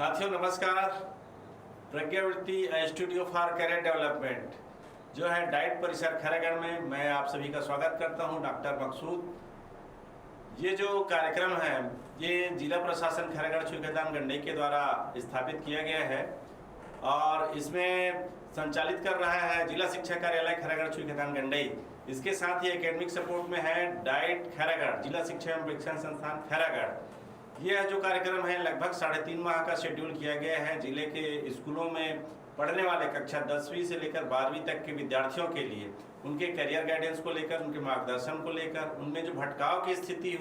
साथियों नमस्कार। प्रज्ञावृत्ति studio for career development जो है डाइट परिसर खैरागढ़ में मैं आप सभी का स्वागत करता हूं। डॉक्टर मकसूद। ये जो कार्यक्रम है ये जिला प्रशासन खैरागढ़ छुईखेतान गंडई के द्वारा स्थापित किया गया है और इसमें संचालित कर रहा है जिला शिक्षा कार्यालय खैरागढ़ छुईखेतान गंडई। इसके साथ ही एकेडमिक सपोर्ट में है डाइट खैरागढ़, जिला शिक्षा एवं प्रशिक्षण संस्थान खैरागढ़। यह जो कार्यक्रम है लगभग 3.5 माह का शेड्यूल किया गया है जिले के स्कूलों में पढ़ने वाले कक्षा 10वीं से लेकर 12वीं तक के विद्यार्थियों के लिए, उनके करियर गाइडेंस को लेकर, उनके मार्गदर्शन को लेकर, उनमें जो भटकाव की स्थिति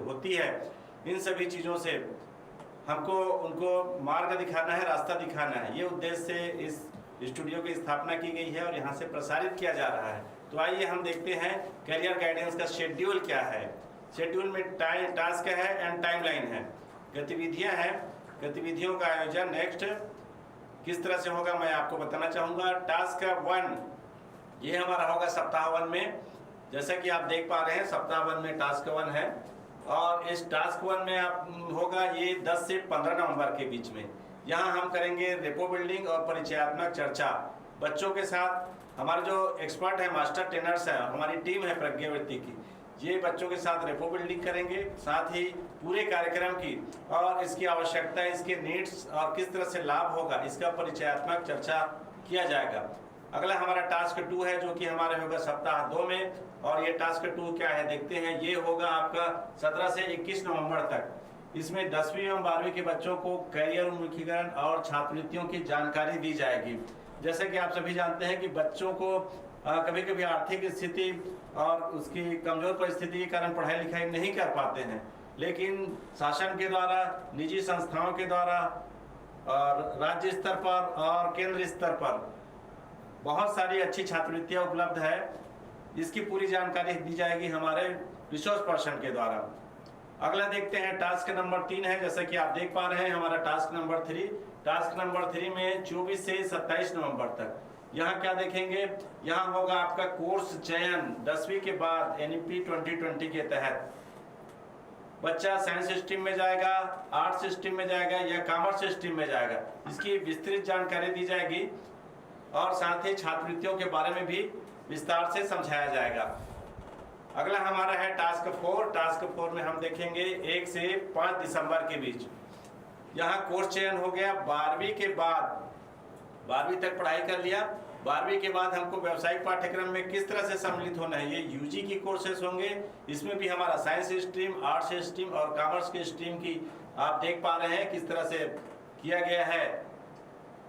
होती है, इन सभी चीज़ों से हमको उनको मार्ग दिखाना है, रास्ता दिखाना है। ये उद्देश्य से इस स्टूडियो की स्थापना की गई है और यहाँ से प्रसारित किया जा रहा है। तो आइए हम देखते हैं करियर गाइडेंस का शेड्यूल क्या है। शेड्यूल में टास्क है एंड टाइमलाइन है, गतिविधियां हैं, गतिविधियों का आयोजन नेक्स्ट किस तरह से होगा मैं आपको बताना चाहूँगा। टास्क 1 ये हमारा होगा सप्ताह 1 में। जैसा कि आप देख पा रहे हैं सप्ताह 1 में टास्क 1 है और इस टास्क 1 में आप होगा ये 10 से 15 नवंबर के बीच में। यहाँ हम करेंगे रेपो बिल्डिंग और परिचयात्मक चर्चा बच्चों के साथ। हमारे जो एक्सपर्ट है, मास्टर ट्रेनर्स है, हमारी टीम है प्रज्ञावृत्ति की, ये बच्चों के साथ रेपो बिल्डिंग करेंगे, साथ ही पूरे कार्यक्रम की और इसकी आवश्यकता, इसके नीड्स और किस तरह से लाभ होगा इसका परिचयात्मक चर्चा किया जाएगा। अगला हमारा टास्क 2 है जो कि हमारे होगा सप्ताह 2 में। और ये टास्क 2 क्या है देखते हैं। ये होगा आपका 17 से 21 नवंबर तक। इसमें 10वीं एवं 12वीं के बच्चों को करियर उन्मुखीकरण और छात्रवृत्तियों की जानकारी दी जाएगी। जैसे कि आप सभी जानते हैं कि बच्चों को कभी कभी आर्थिक स्थिति और उसकी कमजोर परिस्थिति के कारण पढ़ाई लिखाई नहीं कर पाते हैं, लेकिन शासन के द्वारा, निजी संस्थाओं के द्वारा और राज्य स्तर पर और केंद्र स्तर पर बहुत सारी अच्छी छात्रवृत्तियां उपलब्ध है। इसकी पूरी जानकारी दी जाएगी हमारे रिसोर्स पर्सन के द्वारा। अगला देखते हैं टास्क नंबर 3 है। जैसा कि आप देख पा रहे हैं हमारा टास्क नंबर 3। टास्क नंबर 3 में 24 से 27 नवंबर तक यहाँ क्या देखेंगे। यहाँ होगा आपका कोर्स चयन 10वीं के बाद NEP 2020 के तहत। बच्चा साइंस स्ट्रीम में जाएगा, आर्ट्स स्ट्रीम में जाएगा या कॉमर्स स्ट्रीम में जाएगा, इसकी विस्तृत जानकारी दी जाएगी और साथ ही छात्रवृत्तियों के बारे में भी विस्तार से समझाया जाएगा। अगला हमारा है टास्क 4। टास्क 4 में हम देखेंगे 1 से 5 दिसंबर के बीच। यहाँ कोर्स चयन हो गया 12वीं के बाद, 12वीं तक पढ़ाई कर लिया, 12वीं के बाद हमको व्यावसायिक पाठ्यक्रम में किस तरह से सम्मिलित होना है। ये UG की कोर्सेस होंगे। इसमें भी हमारा साइंस स्ट्रीम, आर्ट्स स्ट्रीम और कॉमर्स की स्ट्रीम की आप देख पा रहे हैं किस तरह से किया गया है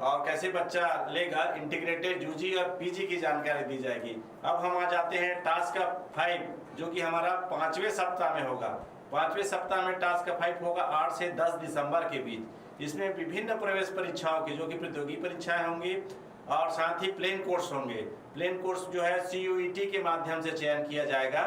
और कैसे बच्चा लेगा। इंटीग्रेटेड UG और PG की जानकारी दी जाएगी। अब हम आ जाते हैं टास्क 5 जो कि हमारा 5वें सप्ताह में होगा। 5वें सप्ताह में टास्क 5 होगा 8 से 10 दिसंबर के बीच। इसमें विभिन्न प्रवेश परीक्षाओं की जो कि प्रतियोगी परीक्षाएं होंगी और साथ ही प्लेन कोर्स होंगे। प्लेन कोर्स जो है CUET के माध्यम से चयन किया जाएगा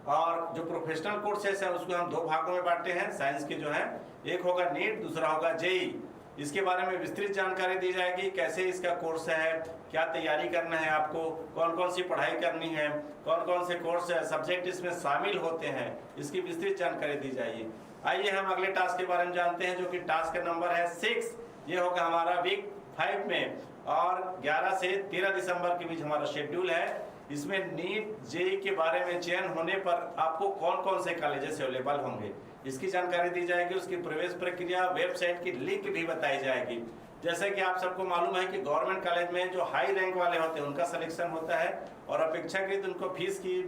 और जो प्रोफेशनल कोर्सेस है उसको हम 2 भागों में बांटते हैं। साइंस के जो है एक होगा नीट, दूसरा होगा JEE। इसके बारे में विस्तृत जानकारी दी जाएगी, कैसे इसका कोर्स है, क्या तैयारी करना है आपको, कौन कौन सी पढ़ाई करनी है, कौन कौन से कोर्स सब्जेक्ट इसमें शामिल होते हैं, इसकी विस्तृत जानकारी दी जाएगी। आइए हम अगले टास्क के बारे में जानते हैं जो कि टास्क नंबर है 6। ये होगा हमारा वीक 5 में और 11 से 13 दिसंबर के बीच हमारा शेड्यूल है। इसमें नीट JEE के बारे में चयन होने पर आपको कौन कौन से कॉलेजेस अवेलेबल होंगे इसकी जानकारी दी जाएगी। उसकी प्रवेश प्रक्रिया, वेबसाइट की लिंक भी बताई जाएगी। जैसे कि आप सबको मालूम है कि गवर्नमेंट कॉलेज में जो हाई रैंक वाले होते हैं उनका सिलेक्शन होता है और अपेक्षाकृत उनको फीस की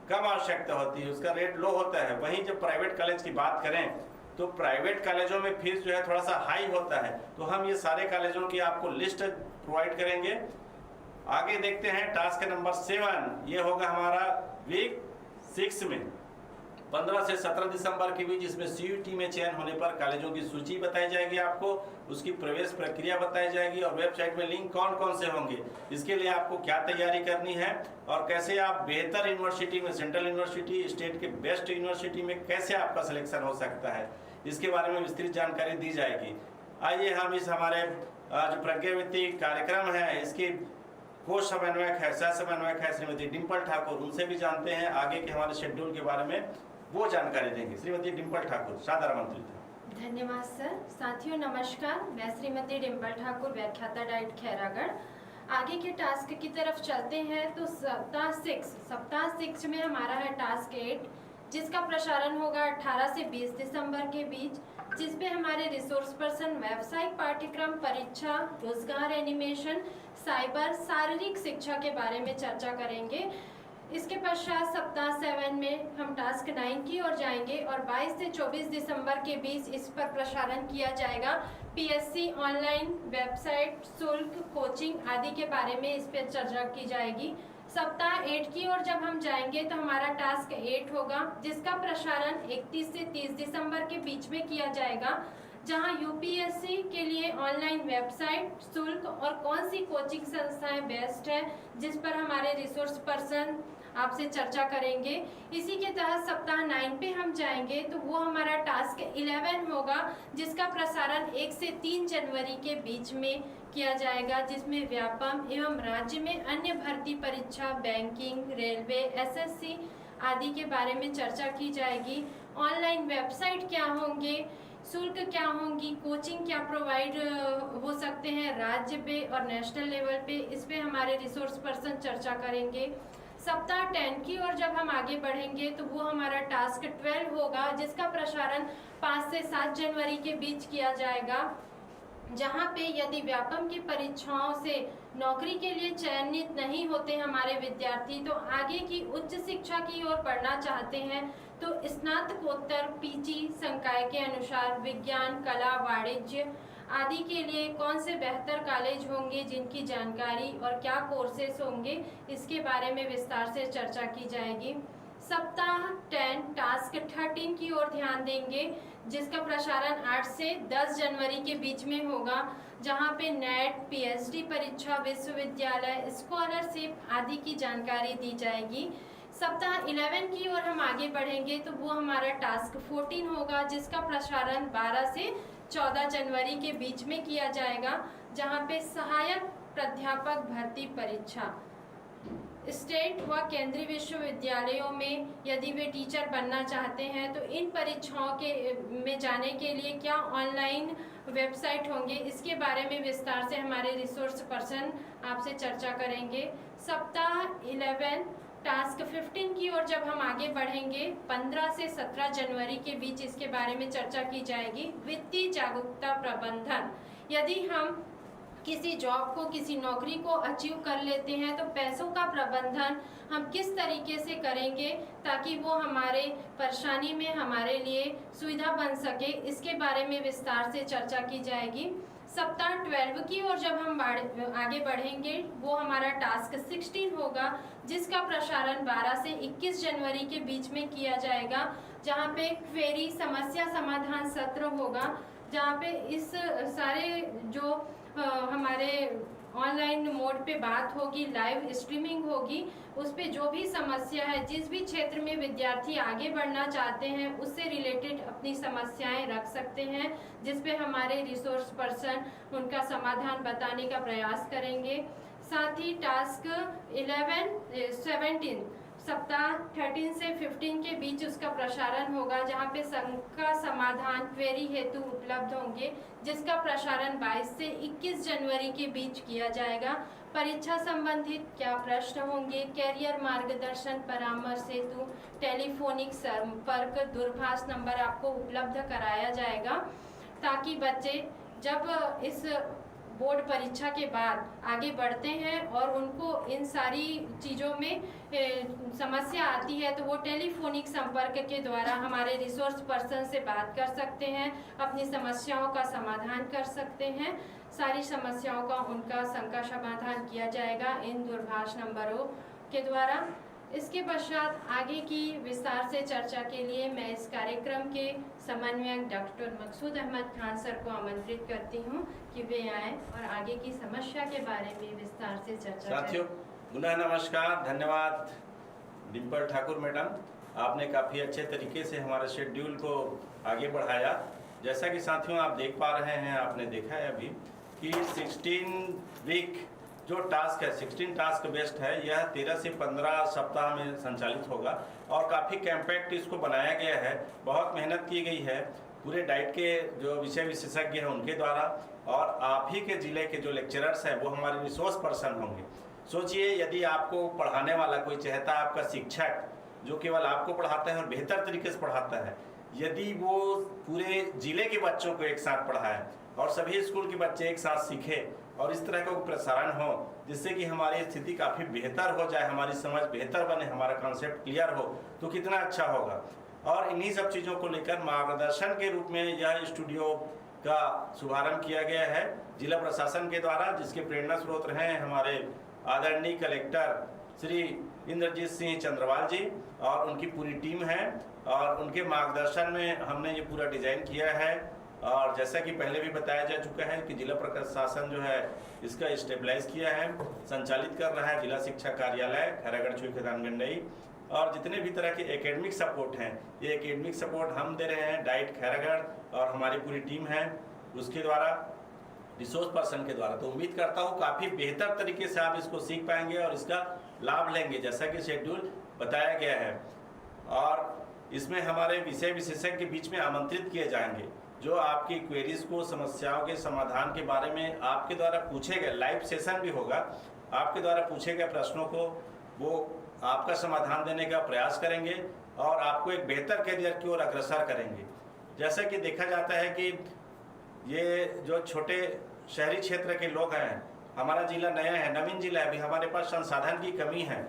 कम आवश्यकता होती है, उसका रेट लो होता है। वहीं जब प्राइवेट कॉलेज की बात करें तो प्राइवेट कॉलेजों में फीस जो है थोड़ा सा हाई होता है। तो हम ये सारे कॉलेजों की आपको लिस्ट प्रोवाइड करेंगे। आगे देखते हैं टास्क नंबर 7। ये होगा हमारा वीक 6 में 15 से 17 दिसंबर के बीच। इसमें CUET में चयन होने पर कॉलेजों की सूची बताई जाएगी आपको, उसकी प्रवेश प्रक्रिया बताई जाएगी और वेबसाइट में लिंक कौन कौन से होंगे, इसके लिए आपको क्या तैयारी करनी है और कैसे आप बेहतर यूनिवर्सिटी में, सेंट्रल यूनिवर्सिटी, स्टेट के बेस्ट यूनिवर्सिटी में कैसे आपका सिलेक्शन हो सकता है, इसके बारे में विस्तृत जानकारी दी जाएगी। आइए हम इस हमारे जो प्रज्ञावृत्ति कार्यक्रम है इसकी कोष समन्वयक है, सह समन्वयक है श्रीमती डिम्पल ठाकुर, उनसे भी जानते हैं आगे के हमारे शेड्यूल के बारे में, वो जानकारी देंगे। श्रीमती डिम्पल ठाकुर, सादर आमंत्रित है। धन्यवाद सर। साथियों नमस्कार, मैं श्रीमती डिम्पल ठाकुर, व्याख्याता डाइट खैरागढ़। आगे के टास्क की तरफ चलते हैं तो सप्ताह 6 में हमारा है टास्क 8, जिसका प्रसारण होगा 18 से 20 दिसंबर के बीच, जिसपे हमारे रिसोर्स पर्सन व्यावसायिक पाठ्यक्रम, परीक्षा, रोजगार, एनिमेशन, साइबर, शारीरिक शिक्षा के बारे में चर्चा करेंगे। इसके पश्चात सप्ताह 7 में हम टास्क 9 की ओर जाएंगे और 22 से 24 दिसंबर के बीच इस पर प्रसारण किया जाएगा। पीएससी ऑनलाइन वेबसाइट, शुल्क, कोचिंग आदि के बारे में इस पर चर्चा की जाएगी। सप्ताह 8 की ओर जब हम जाएंगे तो हमारा टास्क 8 होगा, जिसका प्रसारण 31 से 30 दिसंबर के बीच में किया जाएगा, जहां यूपीएससी के लिए ऑनलाइन वेबसाइट, शुल्क और कौन सी कोचिंग संस्थाएं बेस्ट है, जिस पर हमारे रिसोर्स पर्सन आपसे चर्चा करेंगे। इसी के तहत सप्ताह 9 पे हम जाएंगे तो वो हमारा टास्क 11 होगा, जिसका प्रसारण 1 से 3 जनवरी के बीच में किया जाएगा, जिसमें व्यापम एवं राज्य में अन्य भर्ती परीक्षा, बैंकिंग, रेलवे, एसएससी आदि के बारे में चर्चा की जाएगी। ऑनलाइन वेबसाइट क्या होंगे, शुल्क क्या होंगी, कोचिंग क्या प्रोवाइड हो सकते हैं राज्य पे और नेशनल लेवल पे, इस पे हमारे रिसोर्स पर्सन चर्चा करेंगे। सप्ताह 10 की ओर जब हम आगे बढ़ेंगे तो वो हमारा टास्क 12 होगा, जिसका प्रसारण 5 से 7 जनवरी के बीच किया जाएगा, जहां पे यदि व्यापम की परीक्षाओं से नौकरी के लिए चयनित नहीं होते हमारे विद्यार्थी, तो आगे की उच्च शिक्षा की ओर पढ़ना चाहते हैं, तो स्नातकोत्तर पीजी संकाय के अनुसार विज्ञान, कला, वाणिज्य आदि के लिए कौन से बेहतर कॉलेज होंगे, जिनकी जानकारी और क्या कोर्सेस होंगे, इसके बारे में विस्तार से चर्चा की जाएगी। सप्ताह 10 टास्क 13 की ओर ध्यान देंगे, जिसका प्रसारण 8 से 10 जनवरी के बीच में होगा, जहां पे नेट, पीएचडी परीक्षा, विश्वविद्यालय, स्कॉलरशिप आदि की जानकारी दी जाएगी। सप्ताह 11 की ओर हम आगे बढ़ेंगे तो वो हमारा टास्क 14 होगा, जिसका प्रसारण 12 से 14 जनवरी के बीच में किया जाएगा, जहां पे सहायक प्राध्यापक भर्ती परीक्षा, स्टेट व केंद्रीय विश्वविद्यालयों में यदि वे टीचर बनना चाहते हैं तो इन परीक्षाओं के में जाने के लिए क्या ऑनलाइन वेबसाइट होंगे, इसके बारे में विस्तार से हमारे रिसोर्स पर्सन आपसे चर्चा करेंगे। सप्ताह 11 टास्क 15 की ओर जब हम आगे बढ़ेंगे 15 से 17 जनवरी के बीच इसके बारे में चर्चा की जाएगी। वित्तीय जागरूकता प्रबंधन, यदि हम किसी जॉब को, किसी नौकरी को अचीव कर लेते हैं तो पैसों का प्रबंधन हम किस तरीके से करेंगे ताकि वो हमारे परेशानी में हमारे लिए सुविधा बन सके, इसके बारे में विस्तार से चर्चा की जाएगी। सप्ताह 12 की ओर जब हम आगे बढ़ेंगे वो हमारा टास्क 16 होगा, जिसका प्रसारण 12 से 21 जनवरी के बीच में किया जाएगा, जहाँ पे क्वेरी समस्या समाधान सत्र होगा, जहाँ पे इस सारे जो हमारे ऑनलाइन मोड पे बात होगी, लाइव स्ट्रीमिंग होगी, उस पे जो भी समस्या है, जिस भी क्षेत्र में विद्यार्थी आगे बढ़ना चाहते हैं उससे रिलेटेड अपनी समस्याएं रख सकते हैं, जिस पे हमारे रिसोर्स पर्सन उनका समाधान बताने का प्रयास करेंगे। साथ ही टास्क 17 सप्ताह 13 से 15 के बीच उसका प्रसारण होगा, जहां पे शंका समाधान क्वेरी हेतु उपलब्ध होंगे, जिसका प्रसारण 22 से 21 जनवरी के बीच किया जाएगा। परीक्षा संबंधित क्या प्रश्न होंगे, कैरियर मार्गदर्शन परामर्श हेतु टेलीफोनिक संपर्क दूरभाष नंबर आपको उपलब्ध कराया जाएगा, ताकि बच्चे जब इस बोर्ड परीक्षा के बाद आगे बढ़ते हैं और उनको इन सारी चीज़ों में समस्या आती है तो वो टेलीफोनिक संपर्क के द्वारा हमारे रिसोर्स पर्सन से बात कर सकते हैं, अपनी समस्याओं का समाधान कर सकते हैं। सारी समस्याओं का उनका शंका समाधान किया जाएगा इन दूरभाष नंबरों के द्वारा। इसके पश्चात आगे की विस्तार से चर्चा के लिए मैं इस कार्यक्रम के समन्वयक डॉक्टर मकसूद अहमद खान सर को आमंत्रित करती हूं कि वे आएं और आगे की समस्या के बारे में विस्तार से चर्चा करें। साथियों पुनः नमस्कार, धन्यवाद डिम्पल ठाकुर मैडम, आपने काफ़ी अच्छे तरीके से हमारे शेड्यूल को आगे बढ़ाया। जैसा कि साथियों आप देख पा रहे हैं, आपने देखा है अभी कि 16 वीक जो टास्क है, 16 टास्क बेस्ड है, यह 13 से 15 सप्ताह में संचालित होगा और काफ़ी कॉम्पैक्ट इसको बनाया गया है, बहुत मेहनत की गई है। पूरे डाइट के जो विषय विशेषज्ञ हैं उनके द्वारा, और आप ही के ज़िले के जो लेक्चरर्स हैं वो हमारे रिसोर्स पर्सन होंगे। सोचिए, यदि आपको पढ़ाने वाला कोई चाहता है, आपका शिक्षक जो केवल आपको पढ़ाता है और बेहतर तरीके से पढ़ाता है, यदि वो पूरे ज़िले के बच्चों को एक साथ पढ़ाए और सभी स्कूल के बच्चे एक साथ सीखें और इस तरह का प्रसारण हो जिससे कि हमारी स्थिति काफ़ी बेहतर हो जाए, हमारी समझ बेहतर बने, हमारा कॉन्सेप्ट क्लियर हो, तो कितना अच्छा होगा। और इन्हीं सब चीज़ों को लेकर मार्गदर्शन के रूप में यह स्टूडियो का शुभारंभ किया गया है जिला प्रशासन के द्वारा, जिसके प्रेरणा स्रोत रहे हैं हमारे आदरणीय कलेक्टर श्री इंद्रजीत सिंह चंद्रवाल जी और उनकी पूरी टीम है, और उनके मार्गदर्शन में हमने ये पूरा डिज़ाइन किया है। और जैसा कि पहले भी बताया जा चुका है कि जिला प्रशासन जो है इसका स्टेबलाइज किया है, संचालित कर रहा है जिला शिक्षा कार्यालय खैरागढ़ छुईखदान गंडई, और जितने भी तरह के एकेडमिक सपोर्ट हैं ये एकेडमिक सपोर्ट हम दे रहे हैं डाइट खैरागढ़ और हमारी पूरी टीम है उसके द्वारा, रिसोर्स पर्सन के द्वारा। तो उम्मीद करता हूँ काफ़ी बेहतर तरीके से आप इसको सीख पाएंगे और इसका लाभ लेंगे जैसा कि शेड्यूल बताया गया है। और इसमें हमारे विषय विशेषज्ञ के बीच में आमंत्रित किए जाएंगे जो आपकी क्वेरीज को, समस्याओं के समाधान के बारे में आपके द्वारा पूछे गए, लाइव सेशन भी होगा, आपके द्वारा पूछे गए प्रश्नों को वो आपका समाधान देने का प्रयास करेंगे और आपको एक बेहतर करियर की ओर अग्रसर करेंगे। जैसा कि देखा जाता है कि ये जो छोटे शहरी क्षेत्र के लोग हैं, हमारा जिला नया है, नवीन जिला है, अभी हमारे पास संसाधन की कमी है,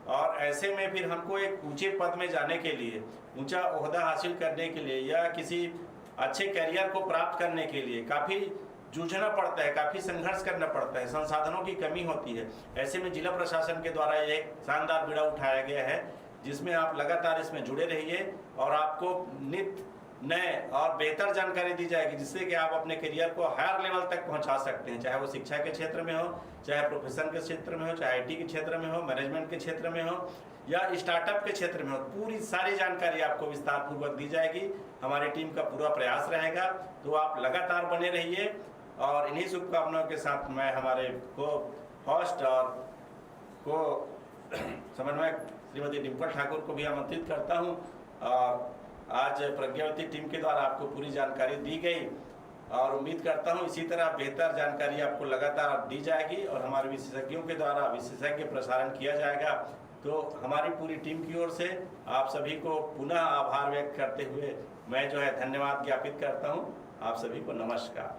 और ऐसे में फिर हमको एक ऊंचे पद में जाने के लिए, ऊंचा ओहदा हासिल करने के लिए या किसी अच्छे करियर को प्राप्त करने के लिए काफ़ी जूझना पड़ता है, काफ़ी संघर्ष करना पड़ता है, संसाधनों की कमी होती है। ऐसे में जिला प्रशासन के द्वारा एक शानदार बीड़ा उठाया गया है जिसमें आप लगातार इसमें जुड़े रहिए और आपको नित्य नए और बेहतर जानकारी दी जाएगी जिससे कि आप अपने करियर को हायर लेवल तक पहुंचा सकते हैं, चाहे वो शिक्षा के क्षेत्र में हो, चाहे प्रोफेशन के क्षेत्र में हो, चाहे आईटी के क्षेत्र में हो, मैनेजमेंट के क्षेत्र में हो या स्टार्टअप के क्षेत्र में हो। पूरी सारी जानकारी आपको विस्तार पूर्वक दी जाएगी, हमारी टीम का पूरा प्रयास रहेगा। तो आप लगातार बने रहिए और इन्हीं शुभकामनाओं के साथ मैं हमारे को होस्ट और को समन्वयक श्रीमती डिम्पल ठाकुर को भी आमंत्रित करता हूं। और आज प्रज्ञावती टीम के द्वारा आपको पूरी जानकारी दी गई और उम्मीद करता हूं इसी तरह बेहतर जानकारी आपको लगातार दी जाएगी और हमारे विशेषज्ञों के द्वारा विशेषज्ञ प्रसारण किया जाएगा। तो हमारी पूरी टीम की ओर से आप सभी को पुनः आभार व्यक्त करते हुए मैं जो है धन्यवाद ज्ञापित करता हूं। आप सभी को नमस्कार।